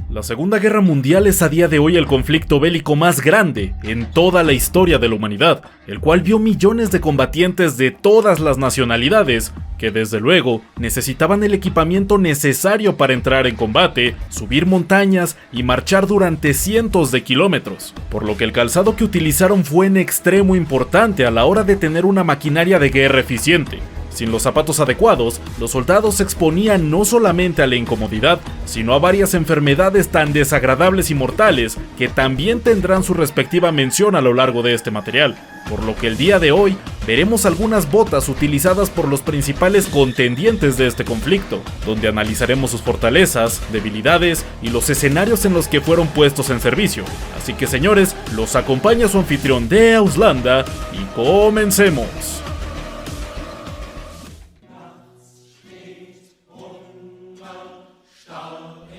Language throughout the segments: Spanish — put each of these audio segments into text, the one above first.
La Segunda Guerra Mundial es a día de hoy el conflicto bélico más grande en toda la historia de la humanidad, el cual vio millones de combatientes de todas las nacionalidades que desde luego necesitaban el equipamiento necesario para entrar en combate, subir montañas y marchar durante cientos de kilómetros, por lo que el calzado que utilizaron fue en extremo importante a la hora de tener una maquinaria de guerra eficiente. Sin los zapatos adecuados, los soldados se exponían no solamente a la incomodidad, sino a varias enfermedades tan desagradables y mortales que también tendrán su respectiva mención a lo largo de este material, por lo que el día de hoy veremos algunas botas utilizadas por los principales contendientes de este conflicto, donde analizaremos sus fortalezas, debilidades y los escenarios en los que fueron puestos en servicio. Así que señores, los acompaña su anfitrión de Auslanda y comencemos.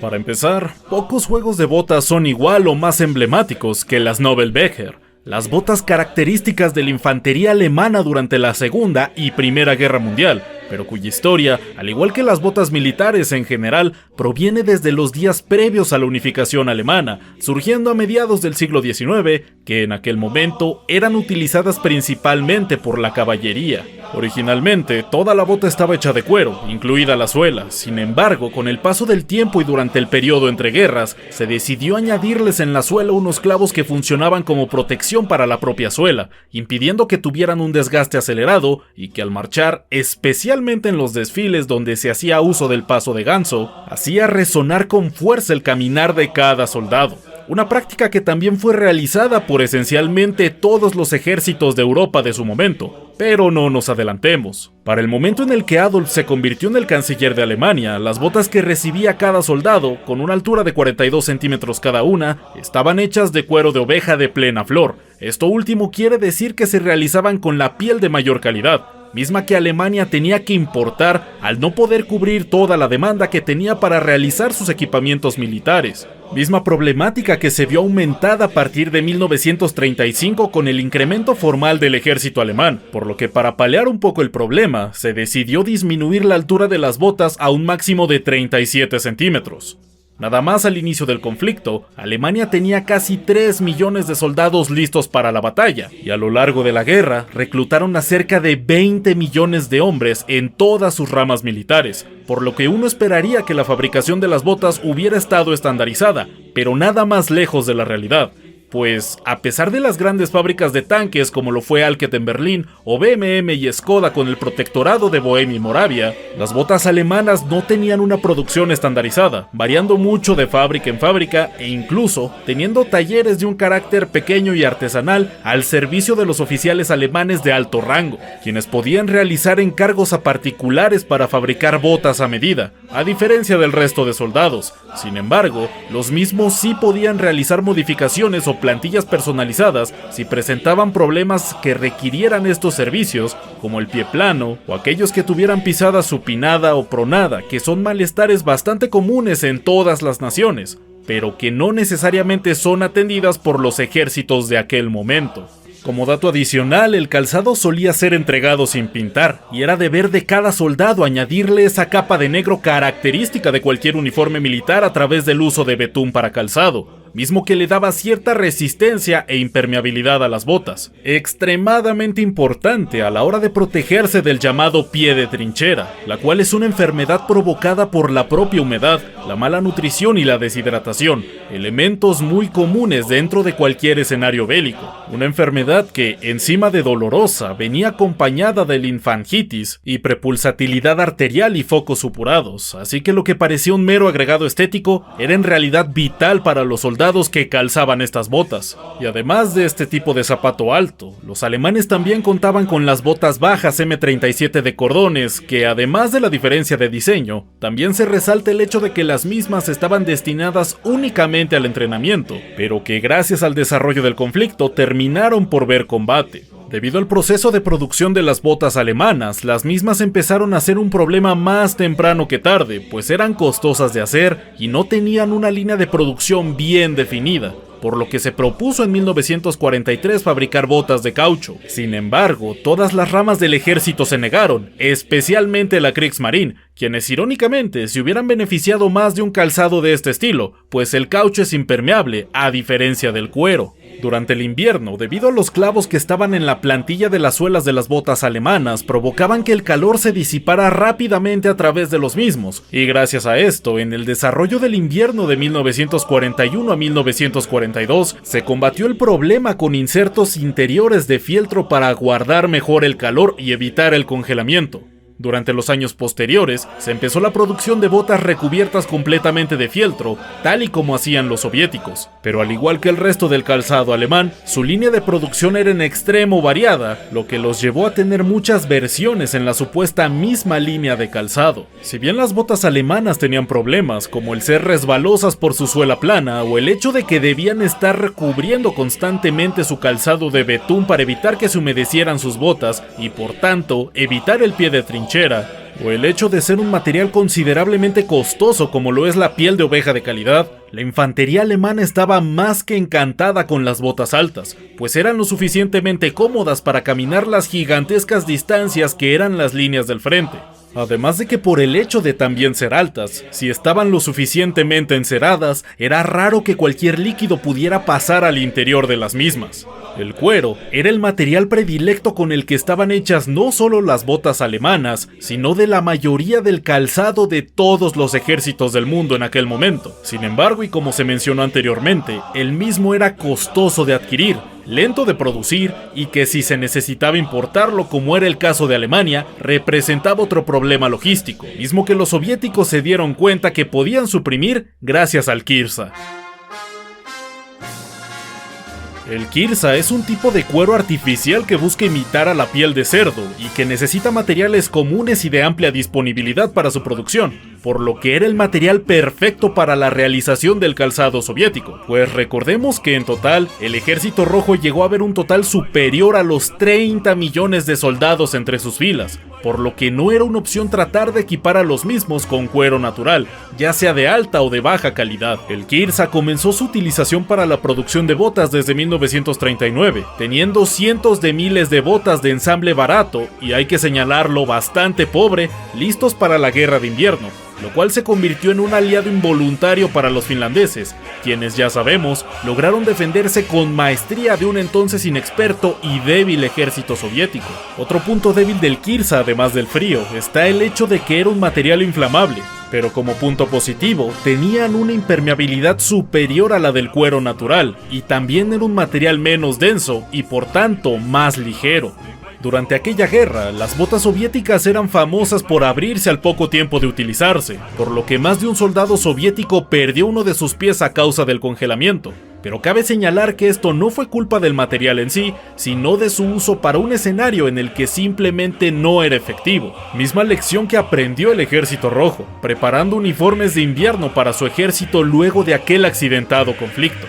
Para empezar, pocos juegos de botas son igual o más emblemáticos que las Nobelbecher, las botas características de la infantería alemana durante la Segunda y Primera Guerra Mundial, pero cuya historia, al igual que las botas militares en general, proviene desde los días previos a la unificación alemana, surgiendo a mediados del siglo XIX, que en aquel momento eran utilizadas principalmente por la caballería. Originalmente, toda la bota estaba hecha de cuero, incluida la suela. Sin embargo, con el paso del tiempo y durante el periodo entre guerras, se decidió añadirles en la suela unos clavos que funcionaban como protección para la propia suela, impidiendo que tuvieran un desgaste acelerado y que al marchar, especialmente en los desfiles donde se hacía uso del paso de ganso, hacía resonar con fuerza el caminar de cada soldado. Una práctica que también fue realizada por esencialmente todos los ejércitos de Europa de su momento. Pero no nos adelantemos. Para el momento en el que Adolf se convirtió en el canciller de Alemania, las botas que recibía cada soldado, con una altura de 42 centímetros cada una, estaban hechas de cuero de oveja de plena flor. Esto último quiere decir que se realizaban con la piel de mayor calidad, misma que Alemania tenía que importar al no poder cubrir toda la demanda que tenía para realizar sus equipamientos militares. Misma problemática que se vio aumentada a partir de 1935 con el incremento formal del ejército alemán, por lo que para paliar un poco el problema, se decidió disminuir la altura de las botas a un máximo de 37 centímetros. Nada más al inicio del conflicto, Alemania tenía casi 3 millones de soldados listos para la batalla, y a lo largo de la guerra reclutaron a cerca de 20 millones de hombres en todas sus ramas militares, por lo que uno esperaría que la fabricación de las botas hubiera estado estandarizada, pero nada más lejos de la realidad. Pues, a pesar de las grandes fábricas de tanques como lo fue Alket en Berlín o BMW y Skoda con el protectorado de Bohemia y Moravia, las botas alemanas no tenían una producción estandarizada, variando mucho de fábrica en fábrica e incluso teniendo talleres de un carácter pequeño y artesanal al servicio de los oficiales alemanes de alto rango, quienes podían realizar encargos a particulares para fabricar botas a medida, a diferencia del resto de soldados. Sin embargo, los mismos sí podían realizar modificaciones o plantillas personalizadas si presentaban problemas que requirieran estos servicios, como el pie plano o aquellos que tuvieran pisada supinada o pronada, que son malestares bastante comunes en todas las naciones, pero que no necesariamente son atendidas por los ejércitos de aquel momento. Como dato adicional, el calzado solía ser entregado sin pintar, y era deber de cada soldado añadirle esa capa de negro característica de cualquier uniforme militar a través del uso de betún para calzado, mismo que le daba cierta resistencia e impermeabilidad a las botas, extremadamente importante a la hora de protegerse del llamado pie de trinchera, la cual es una enfermedad provocada por la propia humedad, la mala nutrición y la deshidratación, elementos muy comunes dentro de cualquier escenario bélico. Una enfermedad que, encima de dolorosa, venía acompañada de linfangitis y prepulsatilidad arterial y focos supurados, así que lo que parecía un mero agregado estético era en realidad vital para los soldados que calzaban estas botas. Y además de este tipo de zapato alto, los alemanes también contaban con las botas bajas M37 de cordones, que además de la diferencia de diseño, también se resalta el hecho de que las mismas estaban destinadas únicamente al entrenamiento, pero que gracias al desarrollo del conflicto terminaron por ver combate. Debido al proceso de producción de las botas alemanas, las mismas empezaron a ser un problema más temprano que tarde, pues eran costosas de hacer y no tenían una línea de producción bien definida. por lo que se propuso en 1943 fabricar botas de caucho. Sin embargo, todas las ramas del ejército se negaron, especialmente la Kriegsmarine, quienes irónicamente se hubieran beneficiado más de un calzado de este estilo, pues el caucho es impermeable, a diferencia del cuero. Durante el invierno, debido a los clavos que estaban en la plantilla de las suelas de las botas alemanas, provocaban que el calor se disipara rápidamente a través de los mismos, y gracias a esto, en el desarrollo del invierno de 1941 a 1942, se combatió el problema con insertos interiores de fieltro para guardar mejor el calor y evitar el congelamiento. Durante los años posteriores, se empezó la producción de botas recubiertas completamente de fieltro, tal y como hacían los soviéticos. Pero al igual que el resto del calzado alemán, su línea de producción era en extremo variada, lo que los llevó a tener muchas versiones en la supuesta misma línea de calzado. Si bien las botas alemanas tenían problemas, como el ser resbalosas por su suela plana, o el hecho de que debían estar recubriendo constantemente su calzado de betún para evitar que se humedecieran sus botas, y por tanto, evitar el pie de trinchera, o el hecho de ser un material considerablemente costoso como lo es la piel de oveja de calidad, la infantería alemana estaba más que encantada con las botas altas, pues eran lo suficientemente cómodas para caminar las gigantescas distancias que eran las líneas del frente. Además de que por el hecho de también ser altas, si estaban lo suficientemente enceradas, era raro que cualquier líquido pudiera pasar al interior de las mismas. El cuero era el material predilecto con el que estaban hechas no solo las botas alemanas, sino de la mayoría del calzado de todos los ejércitos del mundo en aquel momento. Sin embargo, y como se mencionó anteriormente, el mismo era costoso de adquirir, lento de producir y que si se necesitaba importarlo, como era el caso de Alemania, representaba otro problema logístico, mismo que los soviéticos se dieron cuenta que podían suprimir gracias al Kirsa. El Kirsa es un tipo de cuero artificial que busca imitar a la piel de cerdo y que necesita materiales comunes y de amplia disponibilidad para su producción, por lo que era el material perfecto para la realización del calzado soviético, pues recordemos que en total, el Ejército Rojo llegó a ver un total superior a los 30 millones de soldados entre sus filas, por lo que no era una opción tratar de equipar a los mismos con cuero natural, ya sea de alta o de baja calidad. El Kirsa comenzó su utilización para la producción de botas desde 1939, teniendo cientos de miles de botas de ensamble barato, y hay que señalarlo bastante pobre, listos para la guerra de invierno, lo cual se convirtió en un aliado involuntario para los finlandeses, quienes ya sabemos, lograron defenderse con maestría de un entonces inexperto y débil ejército soviético. Otro punto débil del Kirsa, además del frío, está el hecho de que era un material inflamable, pero como punto positivo, tenían una impermeabilidad superior a la del cuero natural, y también era un material menos denso y por tanto más ligero. Durante aquella guerra, las botas soviéticas eran famosas por abrirse al poco tiempo de utilizarse, por lo que más de un soldado soviético perdió uno de sus pies a causa del congelamiento. Pero cabe señalar que esto no fue culpa del material en sí, sino de su uso para un escenario en el que simplemente no era efectivo. Misma lección que aprendió el Ejército Rojo, preparando uniformes de invierno para su ejército luego de aquel accidentado conflicto.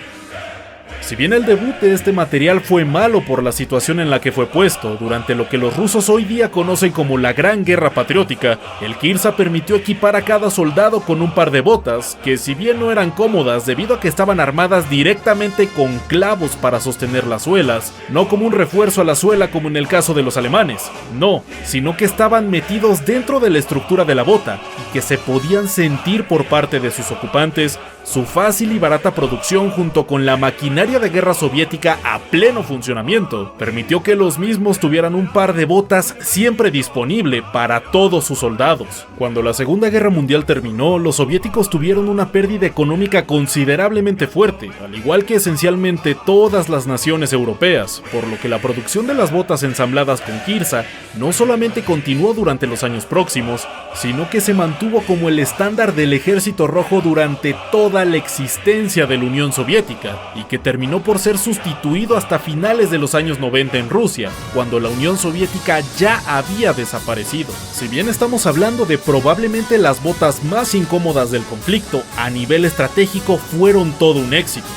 Si bien el debut de este material fue malo por la situación en la que fue puesto, durante lo que los rusos hoy día conocen como la Gran Guerra Patriótica, el Kirsa permitió equipar a cada soldado con un par de botas, que si bien no eran cómodas debido a que estaban armadas directamente con clavos para sostener las suelas, no como un refuerzo a la suela como en el caso de los alemanes, no, sino que estaban metidos dentro de la estructura de la bota, y que se podían sentir por parte de sus ocupantes. Su fácil y barata producción junto con la maquinaria de guerra soviética a pleno funcionamiento permitió que los mismos tuvieran un par de botas siempre disponible para todos sus soldados. Cuando la Segunda Guerra Mundial terminó, los soviéticos tuvieron una pérdida económica considerablemente fuerte, al igual que esencialmente todas las naciones europeas, por lo que la producción de las botas ensambladas con Kirsa no solamente continuó durante los años próximos, sino que se mantuvo como el estándar del Ejército Rojo durante toda la existencia de la Unión Soviética, y que terminó por ser sustituido hasta finales de los años 90 en Rusia, cuando la Unión Soviética ya había desaparecido. Si bien estamos hablando de probablemente las botas más incómodas del conflicto, a nivel estratégico fueron todo un éxito.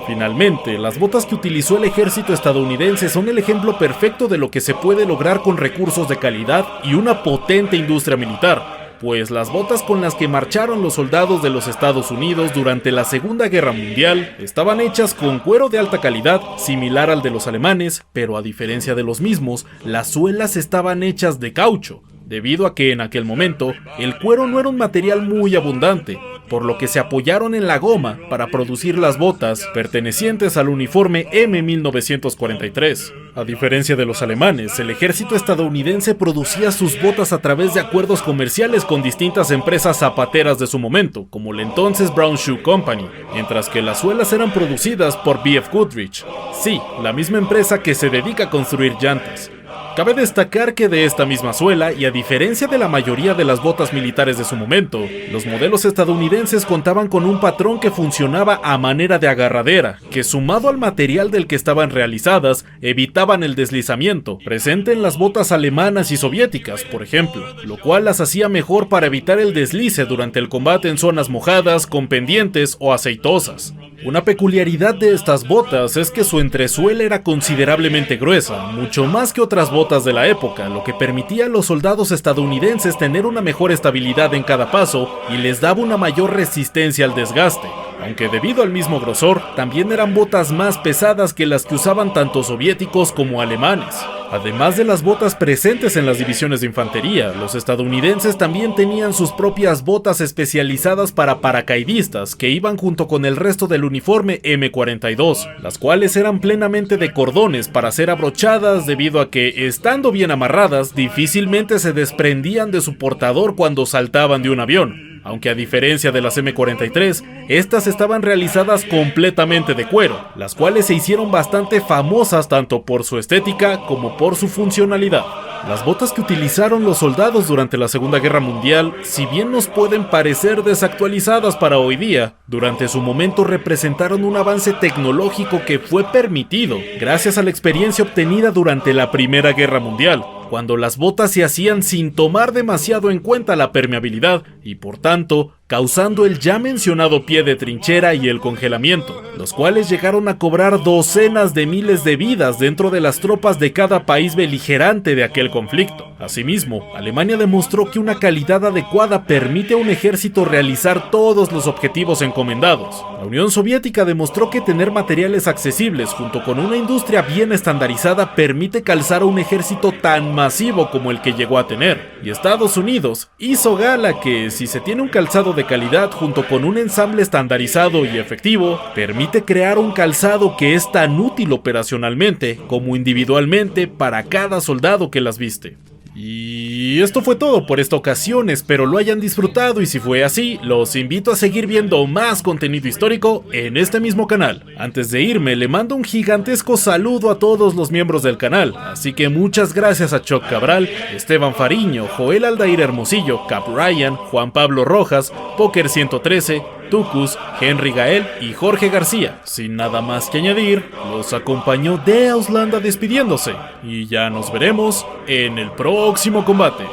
Finalmente, las botas que utilizó el ejército estadounidense son el ejemplo perfecto de lo que se puede lograr con recursos de calidad y una potente industria militar, pues las botas con las que marcharon los soldados de los Estados Unidos durante la Segunda Guerra Mundial estaban hechas con cuero de alta calidad, similar al de los alemanes, pero a diferencia de los mismos, las suelas estaban hechas de caucho, debido a que en aquel momento el cuero no era un material muy abundante, por lo que se apoyaron en la goma para producir las botas pertenecientes al uniforme M1943. A diferencia de los alemanes, el ejército estadounidense producía sus botas a través de acuerdos comerciales con distintas empresas zapateras de su momento, como la entonces Brown Shoe Company, mientras que las suelas eran producidas por B.F. Goodrich, sí, la misma empresa que se dedica a construir llantas. Cabe destacar que de esta misma suela, y a diferencia de la mayoría de las botas militares de su momento, los modelos estadounidenses contaban con un patrón que funcionaba a manera de agarradera, que sumado al material del que estaban realizadas, evitaban el deslizamiento, presente en las botas alemanas y soviéticas, por ejemplo, lo cual las hacía mejor para evitar el deslice durante el combate en zonas mojadas, con pendientes o aceitosas. Una peculiaridad de estas botas es que su entresuela era considerablemente gruesa, mucho más que otras botas de la época, lo que permitía a los soldados estadounidenses tener una mejor estabilidad en cada paso y les daba una mayor resistencia al desgaste. Aunque debido al mismo grosor, también eran botas más pesadas que las que usaban tanto soviéticos como alemanes. Además de las botas presentes en las divisiones de infantería, los estadounidenses también tenían sus propias botas especializadas para paracaidistas que iban junto con el resto del uniforme M42, las cuales eran plenamente de cordones para ser abrochadas debido a que, estando bien amarradas, difícilmente se desprendían de su portador cuando saltaban de un avión. Aunque a diferencia de las M43, estas estaban realizadas completamente de cuero, las cuales se hicieron bastante famosas tanto por su estética como por su funcionalidad. Las botas que utilizaron los soldados durante la Segunda Guerra Mundial, si bien nos pueden parecer desactualizadas para hoy día, durante su momento representaron un avance tecnológico que fue permitido gracias a la experiencia obtenida durante la Primera Guerra Mundial, cuando las botas se hacían sin tomar demasiado en cuenta la permeabilidad y por tanto causando el ya mencionado pie de trinchera y el congelamiento, los cuales llegaron a cobrar docenas de miles de vidas dentro de las tropas de cada país beligerante de aquel conflicto. Asimismo, Alemania demostró que una calidad adecuada permite a un ejército realizar todos los objetivos encomendados. La Unión Soviética demostró que tener materiales accesibles junto con una industria bien estandarizada permite calzar a un ejército tan masivo como el que llegó a tener. Y Estados Unidos hizo gala que, si se tiene un calzado de calidad junto con un ensamble estandarizado y efectivo, permite crear un calzado que es tan útil operacionalmente como individualmente para cada soldado que las viste. Y esto fue todo por esta ocasión, espero lo hayan disfrutado y si fue así, los invito a seguir viendo más contenido histórico en este mismo canal. Antes de irme, le mando un gigantesco saludo a todos los miembros del canal, así que muchas gracias a Choc Cabral, Esteban Fariño, Joel Aldair Hermosillo, Cap Ryan, Juan Pablo Rojas, Poker 113, Tucus, Henry Gael y Jorge García. Sin nada más que añadir, los acompañó de Auslanda despidiéndose, y ya nos veremos en el próximo combate.